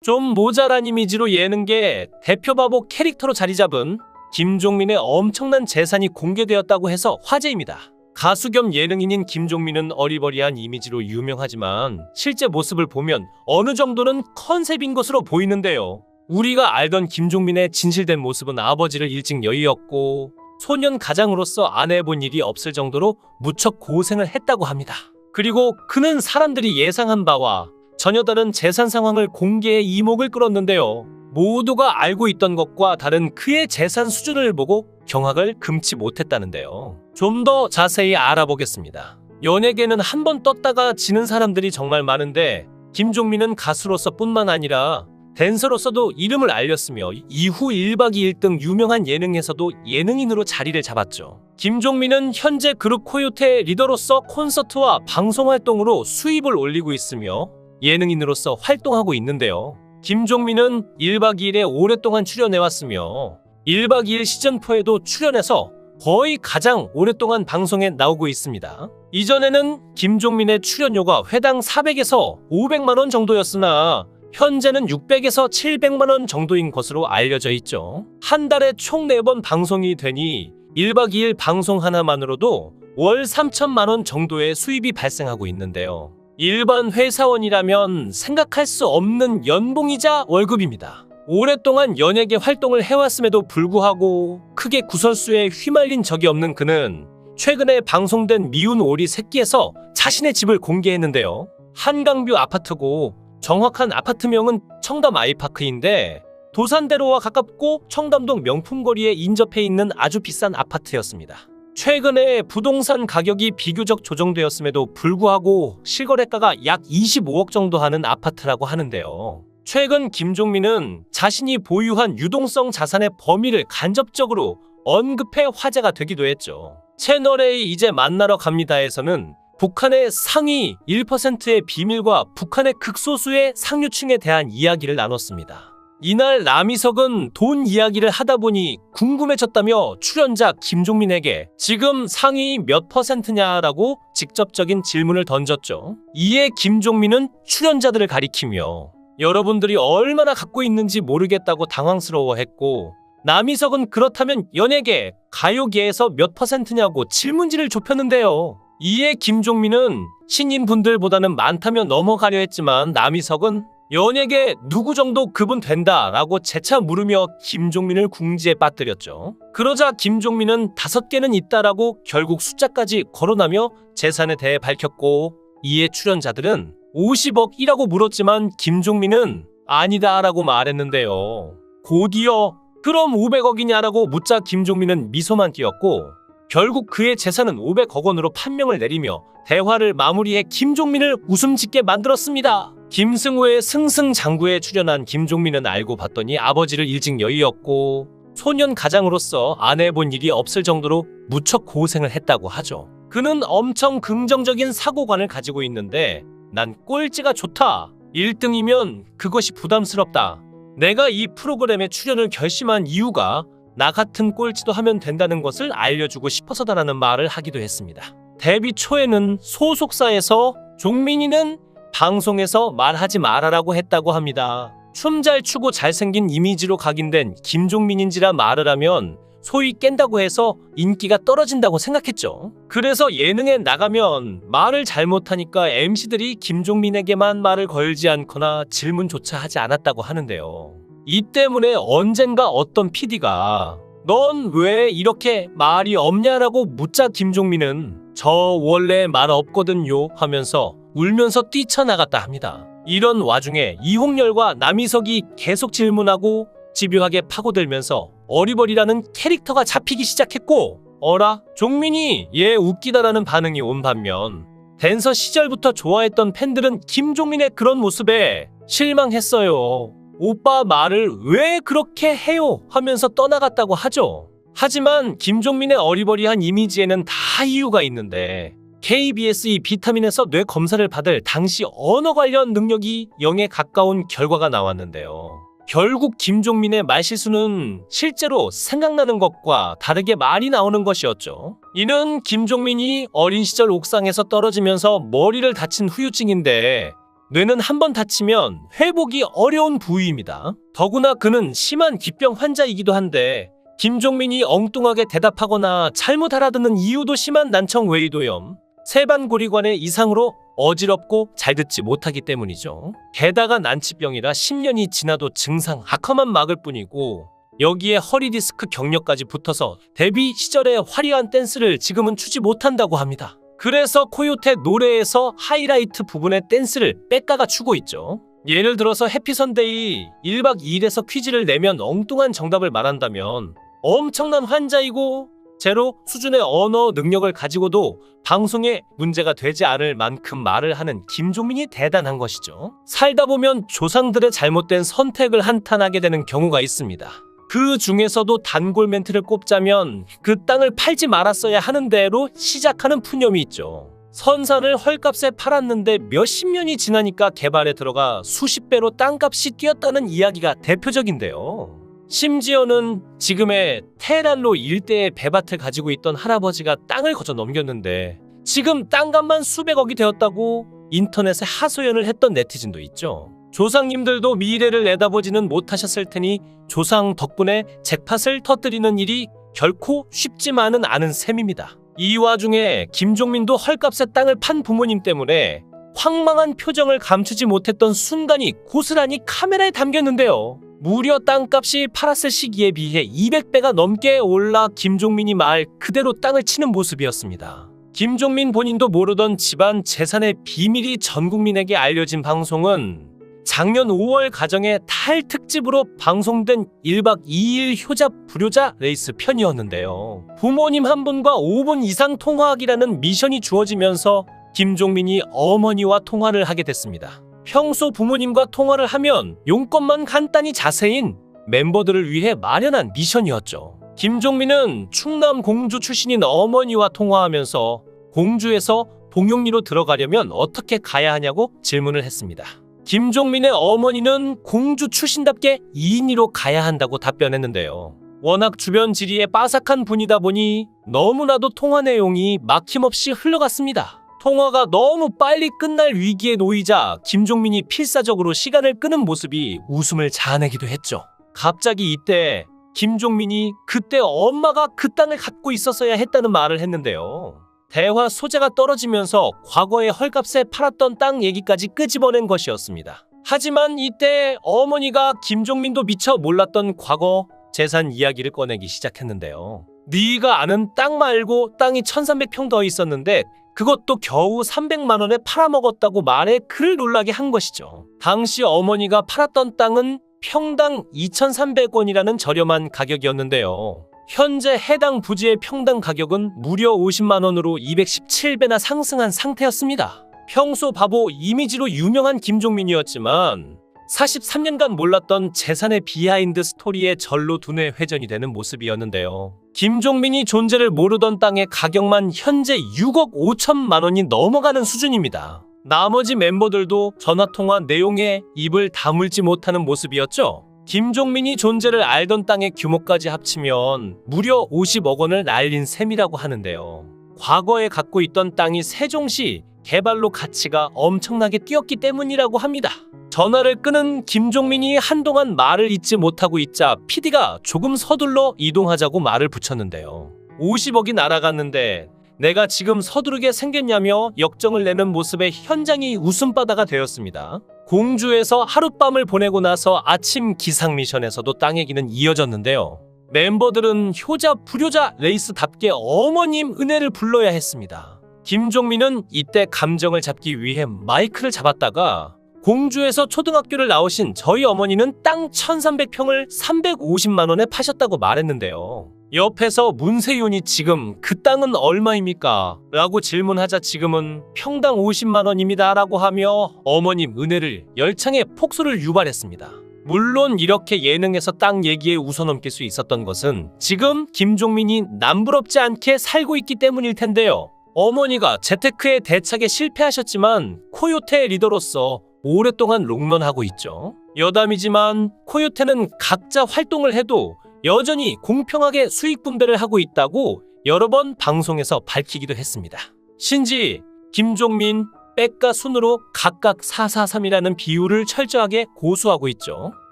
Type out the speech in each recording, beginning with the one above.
좀 모자란 이미지로 예능계 대표 바보 캐릭터로 자리 잡은 김종민의 엄청난 재산이 공개되었다고 해서 화제입니다. 가수 겸 예능인인 김종민은 어리버리한 이미지로 유명하지만 실제 모습을 보면 어느 정도는 컨셉인 것으로 보이는데요. 우리가 알던 김종민의 진실된 모습은 아버지를 일찍 여의었고 소년 가장으로서 안 해본 일이 없을 정도로 무척 고생을 했다고 합니다. 그리고 그는 사람들이 예상한 바와 전혀 다른 재산 상황을 공개해 이목을 끌었는데요. 모두가 알고 있던 것과 다른 그의 재산 수준을 보고 경악을 금치 못했다는데요. 좀 더 자세히 알아보겠습니다. 연예계는 한 번 떴다가 지는 사람들이 정말 많은데 김종민은 가수로서 뿐만 아니라 댄서로서도 이름을 알렸으며 이후 1박 2일 등 유명한 예능에서도 예능인으로 자리를 잡았죠. 김종민은 현재 그룹 코요태 리더로서 콘서트와 방송 활동으로 수입을 올리고 있으며 예능인으로서 활동하고 있는데요. 김종민은 1박 2일에 오랫동안 출연해왔으며 1박 2일 시즌4에도 출연해서 거의 가장 오랫동안 방송에 나오고 있습니다. 이전에는 김종민의 출연료가 회당 400에서 500만원 정도였으나 현재는 600에서 700만원 정도인 것으로 알려져 있죠. 한 달에 총 4번 방송이 되니 1박 2일 방송 하나만으로도 월 3천만원 정도의 수입이 발생하고 있는데요. 일반 회사원이라면 생각할 수 없는 연봉이자 월급입니다. 오랫동안 연예계 활동을 해왔음에도 불구하고 크게 구설수에 휘말린 적이 없는 그는 최근에 방송된 미운 오리 새끼에서 자신의 집을 공개했는데요. 한강뷰 아파트고 정확한 아파트명은 청담 아이파크인데 도산대로와 가깝고 청담동 명품거리에 인접해 있는 아주 비싼 아파트였습니다. 최근에 부동산 가격이 비교적 조정되었음에도 불구하고 실거래가가 약 25억 정도 하는 아파트라고 하는데요. 최근 김종민은 자신이 보유한 유동성 자산의 범위를 간접적으로 언급해 화제가 되기도 했죠. 채널A 이제 만나러 갑니다에서는 북한의 상위 1%의 비밀과 북한의 극소수의 상류층에 대한 이야기를 나눴습니다. 이날 남희석은 돈 이야기를 하다 보니 궁금해졌다며 출연자 김종민에게 지금 상위 몇 %냐라고 직접적인 질문을 던졌죠. 이에 김종민은 출연자들을 가리키며 여러분들이 얼마나 갖고 있는지 모르겠다고 당황스러워했고 남희석은 그렇다면 연예계, 가요계에서 몇 %냐고 질문지를 좁혔는데요. 이에 김종민은 신인분들보다는 많다며 넘어가려 했지만 남희석은 연예계 누구 정도 급은 된다라고 재차 물으며 김종민을 궁지에 빠뜨렸죠. 그러자 김종민은 5개는 있다라고 결국 숫자까지 거론하며 재산에 대해 밝혔고 이에 출연자들은 50억이라고 물었지만 김종민은 아니다라고 말했는데요. 곧이어 그럼 500억이냐라고 묻자 김종민은 미소만 띄었고 결국 그의 재산은 500억 원으로 판명을 내리며 대화를 마무리해 김종민을 웃음 짓게 만들었습니다. 김승우의 승승장구에 출연한 김종민은 알고 봤더니 아버지를 일찍 여의었고 소년 가장으로서 안 해본 일이 없을 정도로 무척 고생을 했다고 하죠. 그는 엄청 긍정적인 사고관을 가지고 있는데 난 꼴찌가 좋다. 1등이면 그것이 부담스럽다. 내가 이 프로그램에 출연을 결심한 이유가 나 같은 꼴찌도 하면 된다는 것을 알려주고 싶어서다라는 말을 하기도 했습니다. 데뷔 초에는 소속사에서 종민이는 방송에서 말하지 말아라고 했다고 합니다. 춤 잘 추고 잘생긴 이미지로 각인된 김종민인지라 말을 하면 소위 깬다고 해서 인기가 떨어진다고 생각했죠. 그래서 예능에 나가면 말을 잘못하니까 MC들이 김종민에게만 말을 걸지 않거나 질문조차 하지 않았다고 하는데요. 이 때문에 언젠가 어떤 PD가 넌 왜 이렇게 말이 없냐라고 묻자 김종민은 저 원래 말 없거든요 하면서 울면서 뛰쳐나갔다 합니다. 이런 와중에 이홍렬과 남희석이 계속 질문하고 집요하게 파고들면서 어리버리라는 캐릭터가 잡히기 시작했고 어라? 종민이 얘 웃기다라는 반응이 온 반면 댄서 시절부터 좋아했던 팬들은 김종민의 그런 모습에 실망했어요. 오빠 말을 왜 그렇게 해요? 하면서 떠나갔다고 하죠. 하지만 김종민의 어리버리한 이미지에는 다 이유가 있는데 KBS 이 비타민에서 뇌 검사를 받을 당시 언어 관련 능력이 0에 가까운 결과가 나왔는데요. 결국 김종민의 말실수는 실제로 생각나는 것과 다르게 말이 나오는 것이었죠. 이는 김종민이 어린 시절 옥상에서 떨어지면서 머리를 다친 후유증인데 뇌는 한번 다치면 회복이 어려운 부위입니다. 더구나 그는 심한 기병 환자이기도 한데 김종민이 엉뚱하게 대답하거나 잘못 알아듣는 이유도 심한 난청 외이도염, 세반고리관의 이상으로 어지럽고 잘 듣지 못하기 때문이죠. 게다가 난치병이라 10년이 지나도 증상 악화만 막을 뿐이고 여기에 허리디스크 경력까지 붙어서 데뷔 시절의 화려한 댄스를 지금은 추지 못한다고 합니다. 그래서 코요테 노래에서 하이라이트 부분의 댄스를 빽가가 추고 있죠. 예를 들어서 해피선데이 1박 2일에서 퀴즈를 내면 엉뚱한 정답을 말한다면 엄청난 환자이고 제로 수준의 언어 능력을 가지고도 방송에 문제가 되지 않을 만큼 말을 하는 김종민이 대단한 것이죠. 살다 보면 조상들의 잘못된 선택을 한탄하게 되는 경우가 있습니다. 그 중에서도 단골 멘트를 꼽자면 그 땅을 팔지 말았어야 하는 대로 시작하는 푸념이 있죠. 선사를 헐값에 팔았는데 몇십 년이 지나니까 개발에 들어가 수십 배로 땅값이 뛰었다는 이야기가 대표적인데요. 심지어는 지금의 테헤란로 일대의 배밭을 가지고 있던 할아버지가 땅을 거저 넘겼는데 지금 땅값만 수백억이 되었다고 인터넷에 하소연을 했던 네티즌도 있죠. 조상님들도 미래를 내다보지는 못하셨을 테니 조상 덕분에 잭팟을 터뜨리는 일이 결코 쉽지만은 않은 셈입니다. 이 와중에 김종민도 헐값에 땅을 판 부모님 때문에 황망한 표정을 감추지 못했던 순간이 고스란히 카메라에 담겼는데요. 무려 땅값이 팔았을 시기에 비해 200배가 넘게 올라 김종민이 말 그대로 땅을 치는 모습이었습니다. 김종민 본인도 모르던 집안 재산의 비밀이 전 국민에게 알려진 방송은 작년 5월 가정의 달 특집으로 방송된 1박 2일 효자 불효자 레이스 편이었는데요. 부모님 한 분과 5분 이상 통화하기라는 미션이 주어지면서 김종민이 어머니와 통화를 하게 됐습니다. 평소 부모님과 통화를 하면 용건만 간단히 자세인 멤버들을 위해 마련한 미션이었죠. 김종민은 충남 공주 출신인 어머니와 통화하면서 공주에서 봉용리로 들어가려면 어떻게 가야 하냐고 질문을 했습니다. 김종민의 어머니는 공주 출신답게 2인리로 가야 한다고 답변했는데요. 워낙 주변 지리에 빠삭한 분이다 보니 너무나도 통화 내용이 막힘없이 흘러갔습니다. 통화가 너무 빨리 끝날 위기에 놓이자 김종민이 필사적으로 시간을 끄는 모습이 웃음을 자아내기도 했죠. 갑자기 이때 김종민이 그때 엄마가 그 땅을 갖고 있었어야 했다는 말을 했는데요. 대화 소재가 떨어지면서 과거에 헐값에 팔았던 땅 얘기까지 끄집어낸 것이었습니다. 하지만 이때 어머니가 김종민도 미처 몰랐던 과거 재산 이야기를 꺼내기 시작했는데요. 네가 아는 땅 말고 땅이 1300평 더 있었는데 그것도 겨우 300만 원에 팔아먹었다고 말해 그를 놀라게 한 것이죠. 당시 어머니가 팔았던 땅은 평당 2,300원이라는 저렴한 가격이었는데요. 현재 해당 부지의 평당 가격은 무려 50만 원으로 217배나 상승한 상태였습니다. 평소 바보 이미지로 유명한 김종민이었지만 43년간 몰랐던 재산의 비하인드 스토리에 절로 두뇌 회전이 되는 모습이었는데요. 김종민이 존재를 모르던 땅의 가격만 현재 6억 5천만 원이 넘어가는 수준입니다. 나머지 멤버들도 전화통화 내용에 입을 다물지 못하는 모습이었죠. 김종민이 존재를 알던 땅의 규모까지 합치면 무려 50억 원을 날린 셈이라고 하는데요. 과거에 갖고 있던 땅이 세종시 개발로 가치가 엄청나게 뛰었기 때문이라고 합니다. 전화를 끊은 김종민이 한동안 말을 잇지 못하고 있자 PD가 조금 서둘러 이동하자고 말을 붙였는데요. 50억이 날아갔는데 내가 지금 서두르게 생겼냐며 역정을 내는 모습에 현장이 웃음바다가 되었습니다. 공주에서 하룻밤을 보내고 나서 아침 기상 미션에서도 땅 얘기는 이어졌는데요. 멤버들은 효자 불효자 레이스답게 어머님 은혜를 불러야 했습니다. 김종민은 이때 감정을 잡기 위해 마이크를 잡았다가 공주에서 초등학교를 나오신 저희 어머니는 땅 1300평을 350만 원에 파셨다고 말했는데요. 옆에서 문세윤이 지금 그 땅은 얼마입니까? 라고 질문하자 지금은 평당 50만 원입니다 라고 하며 어머님 은혜를 열창에 폭소를 유발했습니다. 물론 이렇게 예능에서 땅 얘기에 웃어넘길 수 있었던 것은 지금 김종민이 남부럽지 않게 살고 있기 때문일 텐데요. 어머니가 재테크에 대차게 실패하셨지만 코요테 리더로서 오랫동안 롱런하고 있죠. 여담이지만 코요테는 각자 활동을 해도 여전히 공평하게 수익 분배를 하고 있다고 여러 번 방송에서 밝히기도 했습니다. 신지, 김종민, 백과 순으로 각각 443이라는 비율을 철저하게 고수하고 있죠.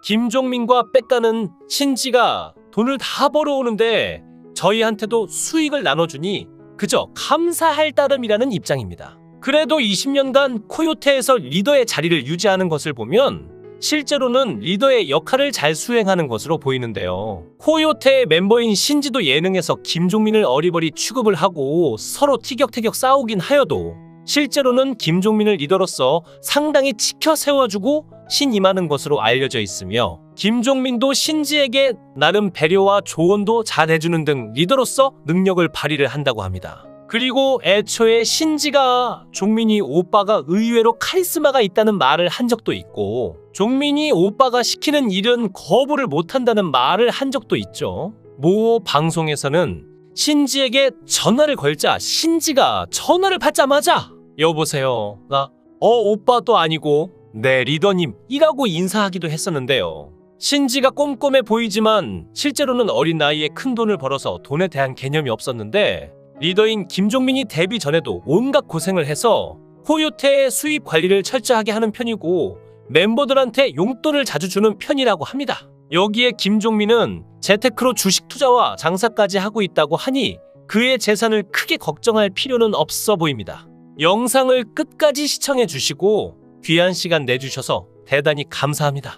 김종민과 백가는 신지가 돈을 다 벌어오는데 저희한테도 수익을 나눠주니 그저 감사할 따름이라는 입장입니다. 그래도 20년간 코요테에서 리더의 자리를 유지하는 것을 보면 실제로는 리더의 역할을 잘 수행하는 것으로 보이는데요. 코요테의 멤버인 신지도 예능에서 김종민을 어리버리 취급을 하고 서로 티격태격 싸우긴 하여도 실제로는 김종민을 리더로서 상당히 지켜 세워주고 신임하는 것으로 알려져 있으며 김종민도 신지에게 나름 배려와 조언도 잘해주는 등 리더로서 능력을 발휘를 한다고 합니다. 그리고 애초에 신지가 종민이 오빠가 의외로 카리스마가 있다는 말을 한 적도 있고 종민이 오빠가 시키는 일은 거부를 못한다는 말을 한 적도 있죠. 모 방송에서는 신지에게 전화를 걸자 신지가 전화를 받자마자 여보세요. 나 오빠도 아니고 네 리더님이라고 인사하기도 했었는데요. 신지가 꼼꼼해 보이지만 실제로는 어린 나이에 큰 돈을 벌어서 돈에 대한 개념이 없었는데 리더인 김종민이 데뷔 전에도 온갖 고생을 해서 코요테의 수입 관리를 철저하게 하는 편이고 멤버들한테 용돈을 자주 주는 편이라고 합니다. 여기에 김종민은 재테크로 주식 투자와 장사까지 하고 있다고 하니 그의 재산을 크게 걱정할 필요는 없어 보입니다. 영상을 끝까지 시청해 주시고 귀한 시간 내주셔서 대단히 감사합니다.